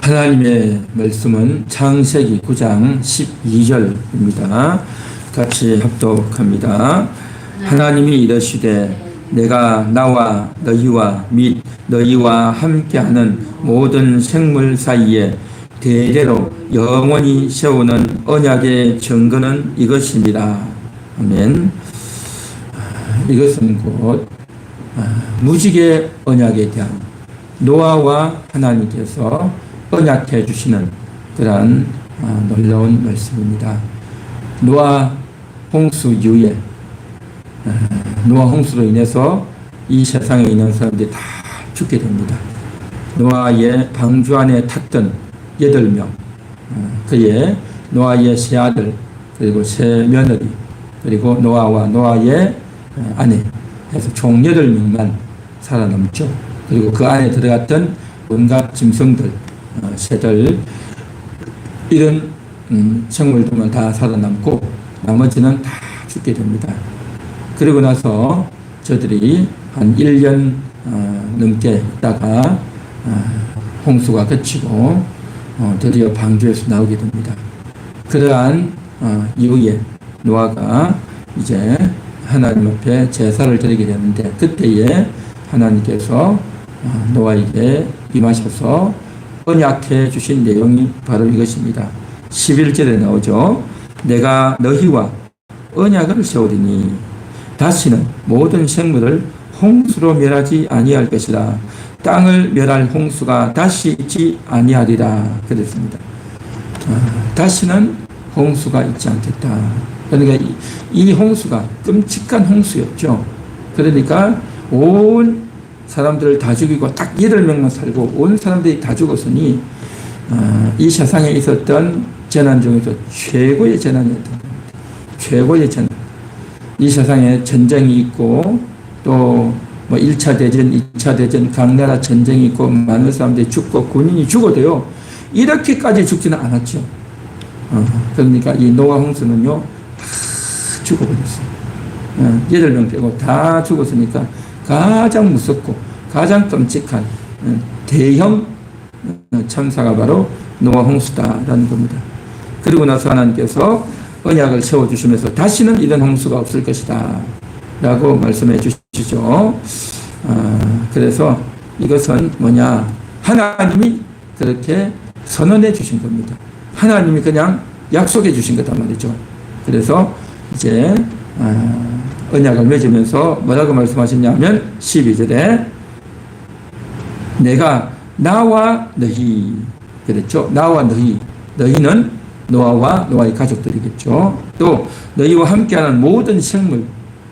하나님의 말씀은 창세기 9장 12절입니다. 같이 합독합니다. 하나님이 이르시되 내가 나와 너희와 및 너희와 함께하는 모든 생물 사이에 대대로 영원히 세우는 언약의 증거는 이것입니다. 아멘. 이것은 곧 무지개 언약에 대한 노아와 하나님께서 언약해 주시는 그러한 놀라운 말씀입니다. 노아 홍수 이후에 노아 홍수로 인해서 이 세상에 있는 사람들이 다 죽게 됩니다. 노아의 방주 안에 탔던 8명, 그의 노아의 세 아들, 그리고 세 며느리, 그리고 노아와 노아의 아내 해서 총 8명만 살아남죠. 그리고 그 안에 들어갔던 온갖 짐승들, 새들, 이런 생물들만 다 살아남고 나머지는 다 죽게 됩니다. 그리고 나서 저들이 한 1년 넘게 있다가 홍수가 그치고 드디어 방주에서 나오게 됩니다. 그러한 이후에 노아가 이제 하나님 앞에 제사를 드리게 되는데, 그때에 하나님께서 노아에게 임하셔서 언약해 주신 내용이 바로 이것입니다. 11절에 나오죠. 내가 너희와 언약을 세우리니 다시는 모든 생물을 홍수로 멸하지 아니할 것이라. 땅을 멸할 홍수가 다시 있지 아니하리라 그랬습니다. 다시는 홍수가 있지 않겠다. 그러니까 이 홍수가 끔찍한 홍수였죠. 그러니까 온 사람들을 다 죽이고 딱 8명만 살고 온 사람들이 다 죽었으니 이 세상에 있었던 재난 중에서 최고의 재난이었던 겁니다. 최고의 재난. 이 세상에 전쟁이 있고 또 뭐 1차 대전, 2차 대전, 각 나라 전쟁이 있고 많은 사람들이 죽고 군인이 죽어도요 이렇게까지 죽지는 않았죠. 그러니까 이 노아 홍수는요 다 죽어버렸어요. 8명 빼고 다 죽었으니까 가장 무섭고 가장 끔찍한 대형 참사가 바로 노아 홍수다라는 겁니다. 그리고 나서 하나님께서 언약을 세워주시면서 다시는 이런 홍수가 없을 것이다 라고 말씀해 주시죠. 그래서 이것은 뭐냐, 하나님이 그렇게 선언해 주신 겁니다. 하나님이 그냥 약속해 주신 거단 말이죠. 그래서 이제 언약을 맺으면서 뭐라고 말씀하셨냐면 12절에 내가 나와 너희 그랬죠. 나와 너희, 너희는 노아와 노아의 가족들이겠죠. 또 너희와 함께하는 모든 생물,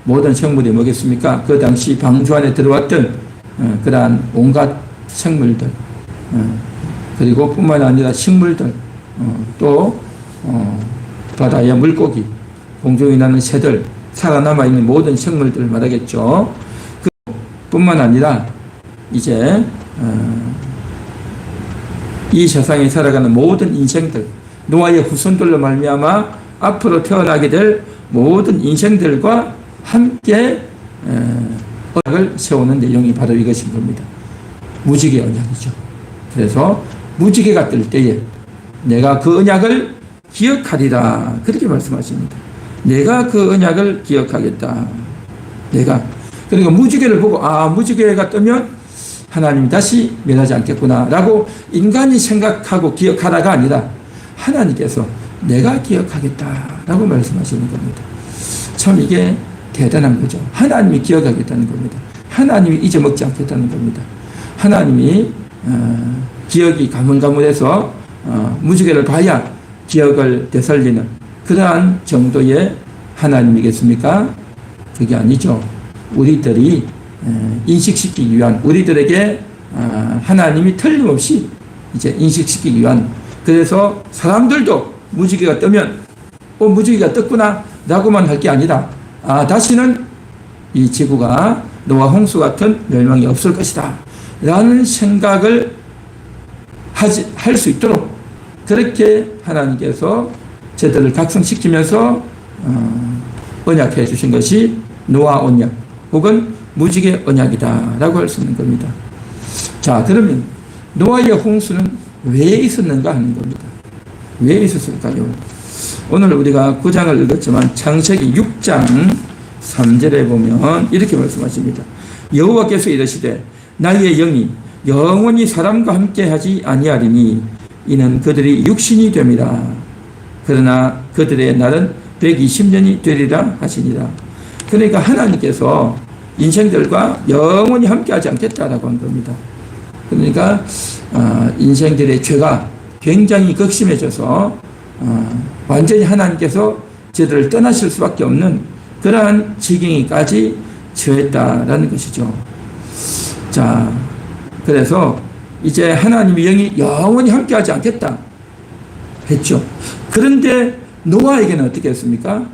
모든 생물이 뭐겠습니까? 그 당시 방주 안에 들어왔던 그러한 온갖 생물들, 그리고 뿐만 아니라 식물들, 또 바다의 물고기, 공중에 나는 새들, 살아남아 있는 모든 생물들을 말하겠죠. 뿐만 아니라 이제 이 세상에 살아가는 모든 인생들, 노아의 후손들로 말미암아 앞으로 태어나게 될 모든 인생들과 함께 언약을 세우는 내용이 바로 이것인 겁니다. 무지개 언약이죠. 그래서 무지개가 뜰 때에 내가 그 언약을 기억하리라 그렇게 말씀하십니다. 내가 그 언약을 기억하겠다. 내가. 그러니까 무지개를 보고 무지개가 뜨면 하나님이 다시 멸하지 않겠구나 라고 인간이 생각하고 기억하다가 아니라 하나님께서 내가 기억하겠다 라고 말씀하시는 겁니다. 참 이게 대단한 거죠. 하나님이 기억하겠다는 겁니다. 하나님이 잊어먹지 않겠다는 겁니다. 하나님이 기억이 가물가물해서 무지개를 봐야 기억을 되살리는 그러한 정도의 하나님이겠습니까? 그게 아니죠. 우리들이 인식시키기 위한, 우리들에게 하나님이 틀림없이 이제 인식시키기 위한, 그래서 사람들도 무지개가 뜨면 무지개가 떴구나 라고만 할 게 아니라 다시는 이 지구가 노아 홍수 같은 멸망이 없을 것이다 라는 생각을 할 수 있도록 그렇게 하나님께서 저들을 각성시키면서 언약해 주신 것이 노아 언약 혹은 무지개 언약이다 라고 할 수 있는 겁니다. 자, 그러면 노아의 홍수는 왜 있었는가 하는 겁니다. 왜 있었을까요? 오늘 우리가 9장을 읽었지만 창세기 6장 3절에 보면 이렇게 말씀하십니다. 여호와께서 이르시되 나의 영이 영원히 사람과 함께하지 아니하리니 이는 그들이 육신이 됨이라. 그러나 그들의 날은 120년이 되리라 하시니라. 그러니까 하나님께서 인생들과 영원히 함께하지 않겠다라고 한 겁니다. 그러니까 인생들의 죄가 굉장히 극심해져서 완전히 하나님께서 저들을 떠나실 수밖에 없는 그러한 지경에까지 처했다라는 것이죠. 자, 그래서 이제 하나님의 영이 영원히 함께하지 않겠다 했죠. 그런데 노아에게는 어떻게 했습니까?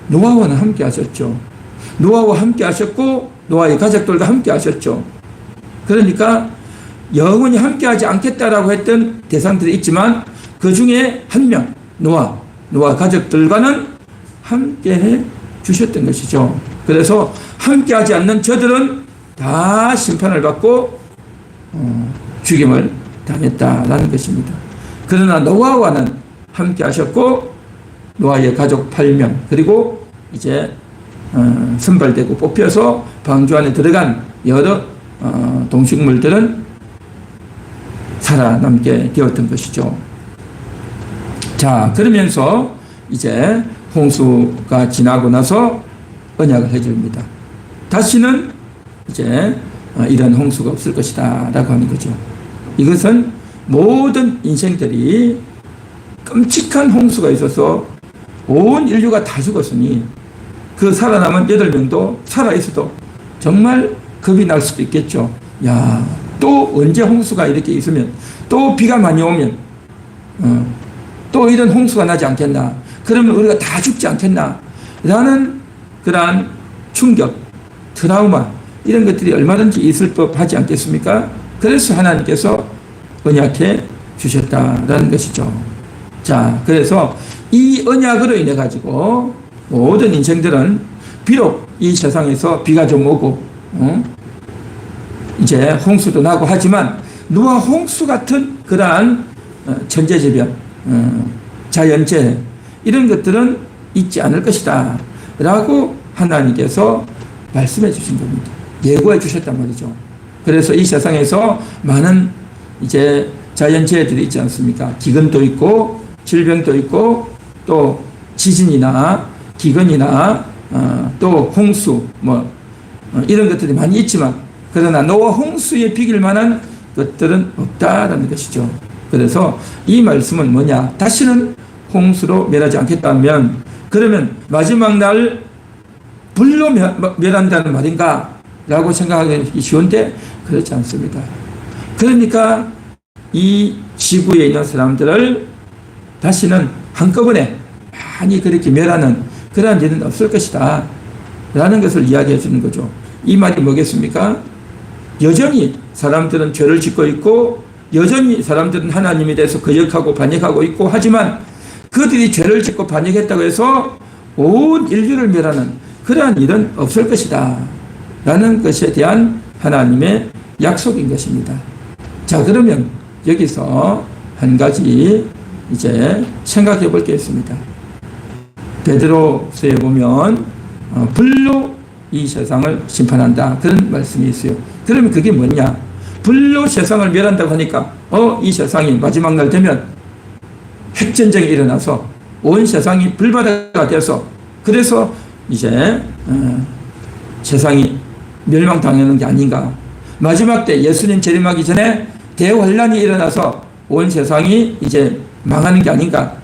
노아와는 함께 하셨죠. 노아와 함께 하셨고 노아의 가족들과 함께 하셨죠. 그러니까 영원히 함께 하지 않겠다라고 했던 대상들이 있지만 그 중에 한 명, 노아 가족들과는 함께 해 주셨던 것이죠. 그래서 함께 하지 않는 저들은 다 심판을 받고 죽임을 당했다라는 것입니다. 그러나 노아와는 함께 하셨고 노아의 가족 8명 그리고 이제 선발되고 뽑혀서 방주 안에 들어간 여러 동식물들은 살아남게 되었던 것이죠. 자, 그러면서 이제 홍수가 지나고 나서 언약을 해줍니다. 다시는 이제 이런 홍수가 없을 것이다 라고 하는 거죠. 이것은 모든 인생들이 끔찍한 홍수가 있어서 온 인류가 다 죽었으니 그 살아남은 8명도 살아있어도 정말 겁이 날 수도 있겠죠. 야, 또 언제 홍수가 이렇게 있으면 또 비가 많이 오면 또 이런 홍수가 나지 않겠나, 그러면 우리가 다 죽지 않겠나 라는 그러한 충격, 트라우마 이런 것들이 얼마든지 있을 법하지 않겠습니까? 그래서 하나님께서 언약해 주셨다라는 것이죠. 자, 그래서 이 언약으로 인해 가지고 모든 인생들은 비록 이 세상에서 비가 좀 오고 이제 홍수도 나고 하지만 노아 홍수 같은 그러한 천재지변, 자연재해 이런 것들은 있지 않을 것이다 라고 하나님께서 말씀해 주신 겁니다. 예고해 주셨단 말이죠. 그래서 이 세상에서 많은 이제 자연재해들이 있지 않습니까? 기근도 있고 질병도 있고 또 지진이나 기근이나 또 홍수 이런 것들이 많이 있지만 그러나 노아 홍수에 비길 만한 것들은 없다라는 것이죠. 그래서 이 말씀은 뭐냐? 다시는 홍수로 멸하지 않겠다면 그러면 마지막 날 불로 멸한다는 말인가? 라고 생각하기 쉬운데 그렇지 않습니다. 그러니까 이 지구에 있는 사람들을 다시는 한꺼번에 많이 그렇게 멸하는 그러한 일은 없을 것이다 라는 것을 이야기해 주는 거죠. 이 말이 뭐겠습니까? 여전히 사람들은 죄를 짓고 있고 여전히 사람들은 하나님에 대해서 거역하고 반역하고 있고 하지만 그들이 죄를 짓고 반역했다고 해서 온 인류를 멸하는 그러한 일은 없을 것이다 라는 것에 대한 하나님의 약속인 것입니다. 자, 그러면 여기서 한 가지 이제 생각해 볼 게 있습니다. 베드로서에 보면 불로 이 세상을 심판한다 그런 말씀이 있어요. 그러면 그게 뭐냐? 불로 세상을 멸한다고 하니까 이 세상이 마지막 날 되면 핵전쟁이 일어나서 온 세상이 불바다가 되어서 그래서 이제 세상이 멸망당하는 게 아닌가. 마지막 때 예수님 재림하기 전에 대환란이 일어나서 온 세상이 이제 망하는 게 아닌가.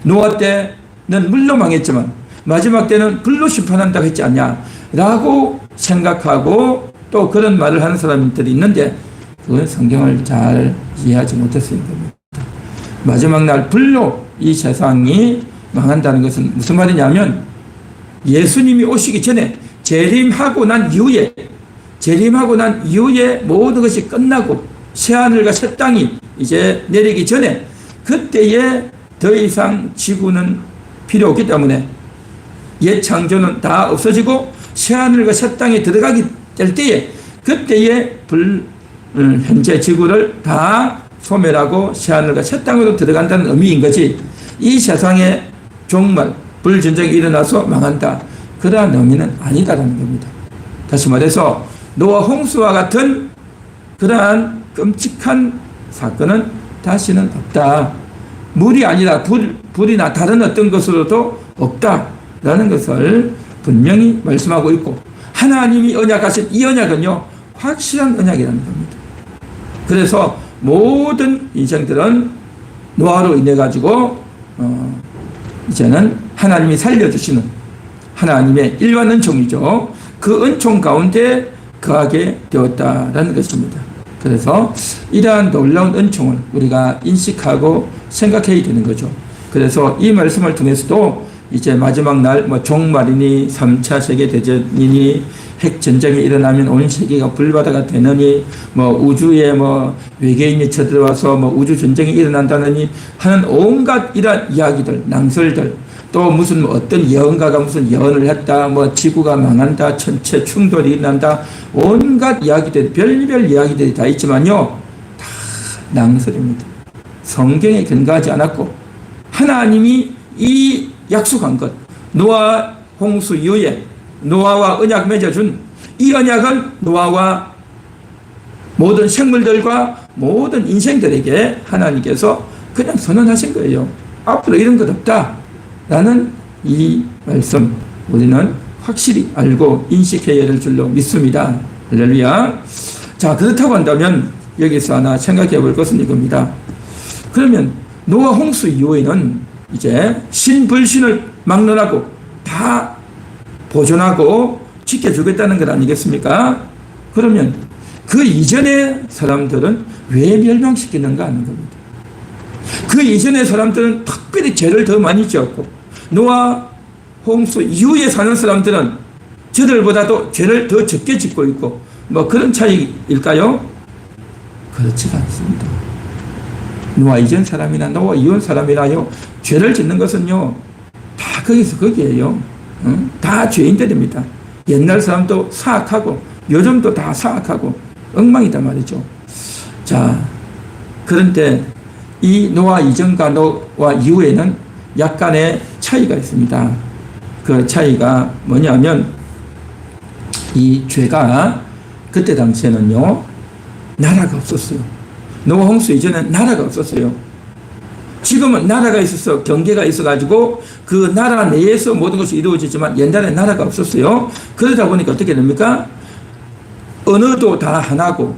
노아 때는 물로 망했지만 마지막 때는 불로 심판한다고 했지 않냐 라고 생각하고 또 그런 말을 하는 사람들이 있는데 그건 성경을 잘 이해하지 못했을 겁니다. 마지막 날 불로 이 세상이 망한다는 것은 무슨 말이냐면 예수님이 오시기 전에 재림하고 난 이후에 모든 것이 끝나고 새하늘과 새 땅이 이제 내리기 전에 그때에 더 이상 지구는 필요 없기 때문에 옛 창조는 다 없어지고 새하늘과 새 땅에 들어가게 될 때에 그때에 현재 지구를 다 소멸하고 새하늘과 새 땅으로 들어간다는 의미인 거지, 이 세상에 종말, 불전쟁이 일어나서 망한다, 그러한 의미는 아니다라는 겁니다. 다시 말해서 노아 홍수와 같은 그러한 끔찍한 사건은 다시는 없다. 물이 아니라 불이나 다른 어떤 것으로도 없다라는 것을 분명히 말씀하고 있고, 하나님이 언약하신 이 언약은요, 확실한 언약이라는 겁니다. 그래서 모든 인생들은 노아로 인해 가지고 이제는 하나님이 살려주시는 하나님의 일반 은총이죠. 그 은총 가운데 거하게 되었다라는 것입니다. 그래서 이러한 놀라운 은총을 우리가 인식하고 생각해야 되는 거죠. 그래서 이 말씀을 통해서도 이제 마지막 날 종말이니 3차 세계대전이니 핵전쟁이 일어나면 온 세계가 불바다가 되느니 우주에 외계인이 쳐들어와서 우주전쟁이 일어난다느니 하는 온갖 이러한 이야기들, 낭설들, 또 무슨 어떤 예언가가 무슨 예언을 했다, 지구가 망한다, 천체 충돌이 일어난다, 온갖 이야기들, 별별 이야기들이 다 있지만요, 다 낭설입니다. 성경에 근거하지 않았고, 하나님이 이 약속한 것, 노아 홍수 이후에 노아와 언약 맺어준 이 언약은 노아와 모든 생물들과 모든 인생들에게 하나님께서 그냥 선언하신 거예요. 앞으로 이런 것 없다 라는 이 말씀 우리는 확실히 알고 인식해야 될 줄로 믿습니다. 할렐루야. 자, 그렇다고 한다면 여기서 하나 생각해 볼 것은 이겁니다. 그러면 노아 홍수 이후에는 이제 신불신을 막론하고 다 보존하고 지켜주겠다는 것 아니겠습니까? 그러면 그 이전의 사람들은 왜 멸망시키는가 하는 겁니다. 그 이전의 사람들은 특별히 죄를 더 많이 지었고, 노아 홍수 이후에 사는 사람들은 저들보다도 죄를 더 적게 짓고 있고, 그런 차이일까요? 그렇지가 않습니다. 노아 이전 사람이나 노아 이후 사람이나요, 죄를 짓는 것은요, 다 거기서 거기에요. 다 죄인들입니다. 옛날 사람도 사악하고 요즘도 다 사악하고 엉망이다 말이죠. 자, 그런데 이 노아 이전과 노아 이후에는 약간의 차이가 있습니다. 그 차이가 뭐냐면, 이 죄가 그때 당시에는요, 나라가 없었어요. 노아 홍수 이전에는 나라가 없었어요. 지금은 나라가 있어서 경계가 있어가지고 그 나라 내에서 모든 것이 이루어지지만 옛날에 나라가 없었어요. 그러다 보니까 어떻게 됩니까? 언어도 다 하나고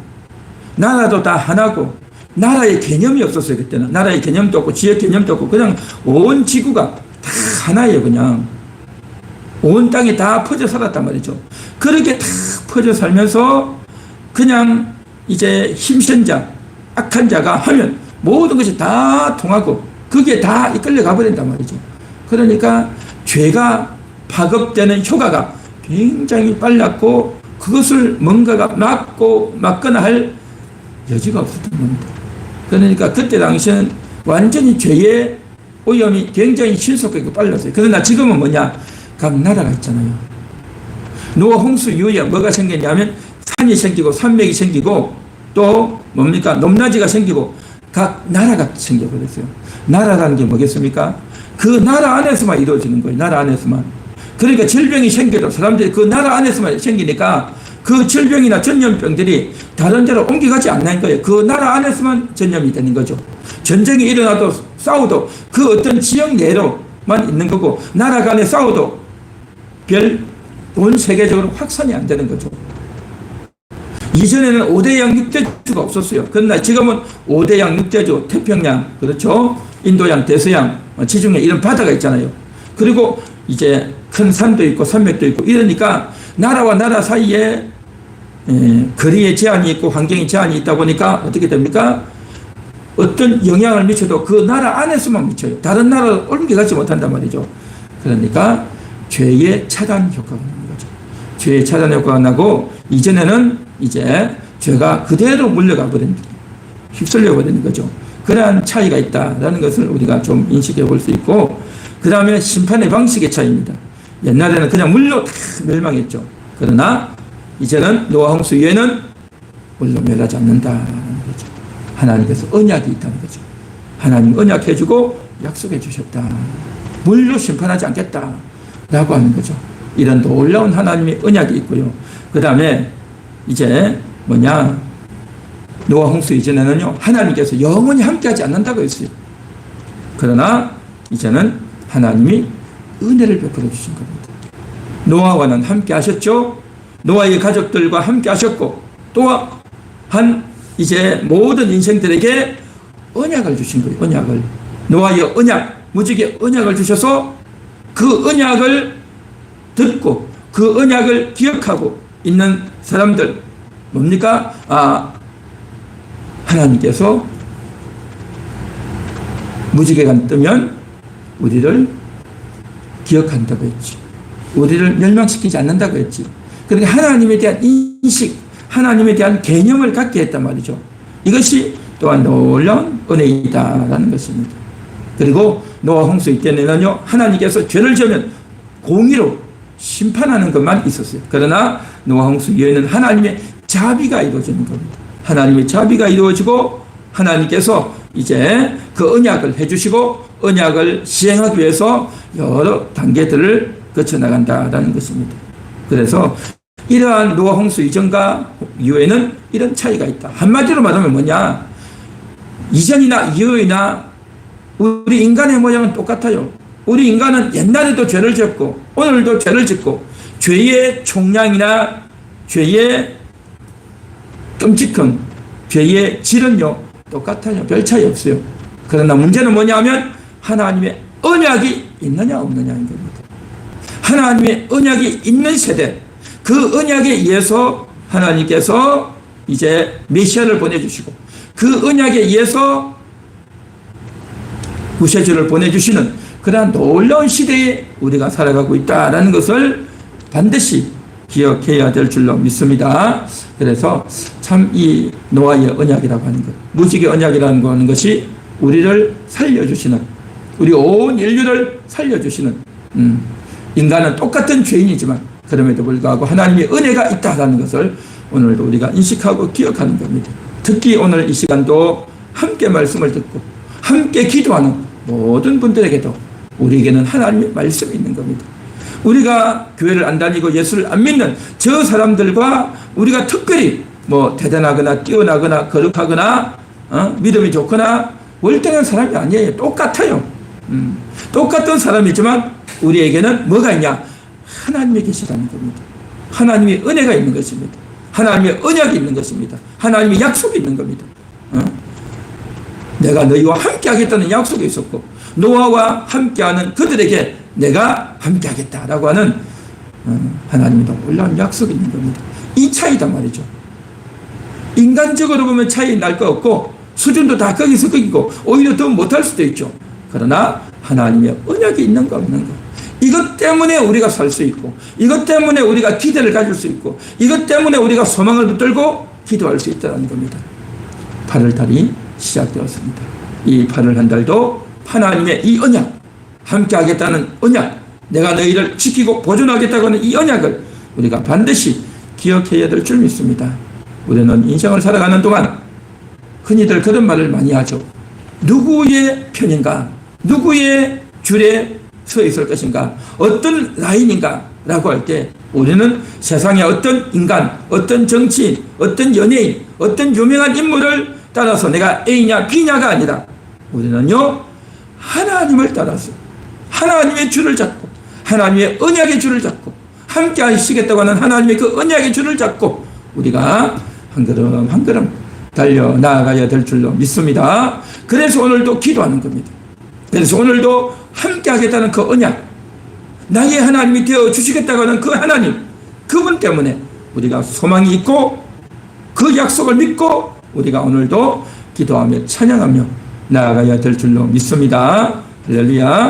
나라도 다 하나고 나라의 개념이 없었어요. 그때는 나라의 개념도 없고 지역 개념도 없고 그냥 온 지구가 다 하나예요. 그냥 온 땅에 다 퍼져 살았단 말이죠. 그렇게 다 퍼져 살면서 그냥 이제 힘센 자, 악한 자가 하면 모든 것이 다 통하고 그게 다 이끌려 가버린단 말이죠. 그러니까 죄가 파급되는 효과가 굉장히 빨랐고 그것을 뭔가가 막거나 할 여지가 없었던 겁니다. 그러니까 그때 당시에는 완전히 죄의 오염이 굉장히 신속하게 빨랐어요. 그러나 지금은 뭐냐? 각 나라가 있잖아요. 노아 홍수 이후에 뭐가 생겼냐면 산이 생기고 산맥이 생기고 또 뭡니까? 높낮이가 생기고 각 나라가 생겨버렸어요. 나라라는 게 뭐겠습니까? 그 나라 안에서만 이루어지는 거예요. 나라 안에서만. 그러니까 질병이 생겨도 사람들이 그 나라 안에서만 생기니까 그 질병이나 전염병들이 다른 데로 옮겨가지 않는 거예요. 그 나라 안에서만 전염이 되는 거죠. 전쟁이 일어나도 싸워도 그 어떤 지역 내로만 있는 거고 나라 간에 싸워도 온 세계적으로 확산이 안 되는 거죠. 이전에는 5대양 6대주가 없었어요. 그러나 지금은 5대양 6대주, 태평양, 그렇죠? 인도양, 대서양, 지중해 이런 바다가 있잖아요. 그리고 이제 큰 산도 있고 산맥도 있고 이러니까 나라와 나라 사이에 거리에 제한이 있고 환경에 제한이 있다 보니까 어떻게 됩니까? 어떤 영향을 미쳐도 그 나라 안에서만 미쳐요. 다른 나라로 옮겨가지 못한단 말이죠. 그러니까 죄의 차단 효과가 나는 거죠. 죄의 차단 효과가 나고 이전에는 이제 죄가 그대로 물려가 버린, 휩쓸려 버리는 거죠. 그러한 차이가 있다라는 것을 우리가 좀 인식해 볼 수 있고, 그 다음에 심판의 방식의 차이입니다. 옛날에는 그냥 물로 다 멸망했죠. 그러나 이제는 노아 홍수 이후에는 물로 멸하지 않는다라는 거죠. 하나님께서 언약이 있다는 거죠. 하나님 언약해주고 약속해 주셨다. 물로 심판하지 않겠다 라고 하는 거죠. 이런 놀라운 하나님의 언약이 있고요. 그 다음에 이제 뭐냐, 노아 홍수 이전에는요 하나님께서 영원히 함께하지 않는다고 했어요. 그러나 이제는 하나님이 은혜를 베풀어 주신 겁니다. 노아와는 함께 하셨죠. 노아의 가족들과 함께 하셨고, 또한 이제 모든 인생들에게 언약을 주신 거예요. 언약을. 노아의 언약, 무지개 언약을 주셔서 그 언약을 듣고 그 언약을 기억하고 있는 사람들 뭡니까? 하나님께서 무지개가 뜨면 우리를 기억한다고 했지. 우리를 멸망시키지 않는다고 했지. 그러니까 하나님에 대한 인식, 하나님에 대한 개념을 갖게 했단 말이죠. 이것이 또한 놀라운 은혜이다라는 것입니다. 그리고 노아 홍수 이때는요 하나님께서 죄를 지으면 공의로 심판하는 것만 있었어요. 그러나 노아 홍수 이후에는 하나님의 자비가 이루어지는 겁니다. 하나님의 자비가 이루어지고 하나님께서 이제 그 언약을 해주시고 언약을 시행하기 위해서 여러 단계들을 거쳐나간다라는 것입니다. 그래서 이러한 노아 홍수 이전과 이후에는 이런 차이가 있다. 한마디로 말하면 뭐냐, 이전이나 이후이나 우리 인간의 모양은 똑같아요. 우리 인간은 옛날에도 죄를 짓고 오늘도 죄를 짓고 죄의 총량이나 죄의 끔찍함, 죄의 질은요 똑같아요. 별 차이 없어요. 그러나 문제는 뭐냐면 하나님의 언약이 있느냐 없느냐인 겁니다. 하나님의 언약이 있는 세대, 그 언약에 의해서 하나님께서 이제 메시아를 보내주시고 그 언약에 의해서 구세주를 보내주시는 그러한 놀라운 시대에 우리가 살아가고 있다는 것을 반드시 기억해야 될 줄로 믿습니다. 그래서 참 이 노아의 언약이라고 하는 것, 무지개 언약이라는 거 하는 것이 우리를 살려주시는, 우리 온 인류를 살려주시는, 인간은 똑같은 죄인이지만 그럼에도 불구하고 하나님의 은혜가 있다는 것을 오늘도 우리가 인식하고 기억하는 겁니다. 특히 오늘 이 시간도 함께 말씀을 듣고 함께 기도하는 모든 분들에게도 우리에게는 하나님의 말씀이 있는 겁니다. 우리가 교회를 안 다니고 예수를 안 믿는 저 사람들과 우리가 특별히 뭐 대단하거나 뛰어나거나 거룩하거나 믿음이 좋거나 월등한 사람이 아니에요. 똑같아요. 똑같은 사람이지만 우리에게는 뭐가 있냐? 하나님이 계시다는 겁니다. 하나님의 은혜가 있는 것입니다. 하나님의 언약이 있는 것입니다. 하나님의 약속이 있는 겁니다. 내가 너희와 함께 하겠다는 약속이 있었고 노아와 함께하는 그들에게 내가 함께하겠다라고 하는 하나님의 놀라운 약속이 있는 겁니다. 이 차이단 말이죠. 인간적으로 보면 차이 날 거 없고 수준도 다 거기서 거기고 오히려 더 못할 수도 있죠. 그러나 하나님의 언약이 있는 거 없는 거, 이것 때문에 우리가 살 수 있고 이것 때문에 우리가 기대를 가질 수 있고 이것 때문에 우리가 소망을 붙들고 기도할 수 있다는 겁니다. 8월달이 시작되었습니다. 이 8월 한 달도 하나님의 이 언약, 함께 하겠다는 언약, 내가 너희를 지키고 보존하겠다고 하는 이 언약을 우리가 반드시 기억해야 될 줄 믿습니다. 우리는 인생을 살아가는 동안 흔히들 그런 말을 많이 하죠. 누구의 편인가? 누구의 줄에 서 있을 것인가? 어떤 라인인가? 라고 할 때 우리는 세상의 어떤 인간, 어떤 정치인, 어떤 연예인, 어떤 유명한 인물을 따라서 내가 A냐 B냐가 아니라 우리는요 하나님을 따라서 하나님의 줄을 잡고 하나님의 언약의 줄을 잡고 함께 하시겠다고 하는 하나님의 그 언약의 줄을 잡고 우리가 한 걸음 한 걸음 달려 나아가야 될 줄로 믿습니다. 그래서 오늘도 기도하는 겁니다. 그래서 오늘도 함께 하겠다는 그 언약, 나의 하나님이 되어 주시겠다고 하는 그 하나님, 그분 때문에 우리가 소망이 있고 그 약속을 믿고 우리가 오늘도 기도하며 찬양하며 나아가야 될 줄로 믿습니다. 할렐루야.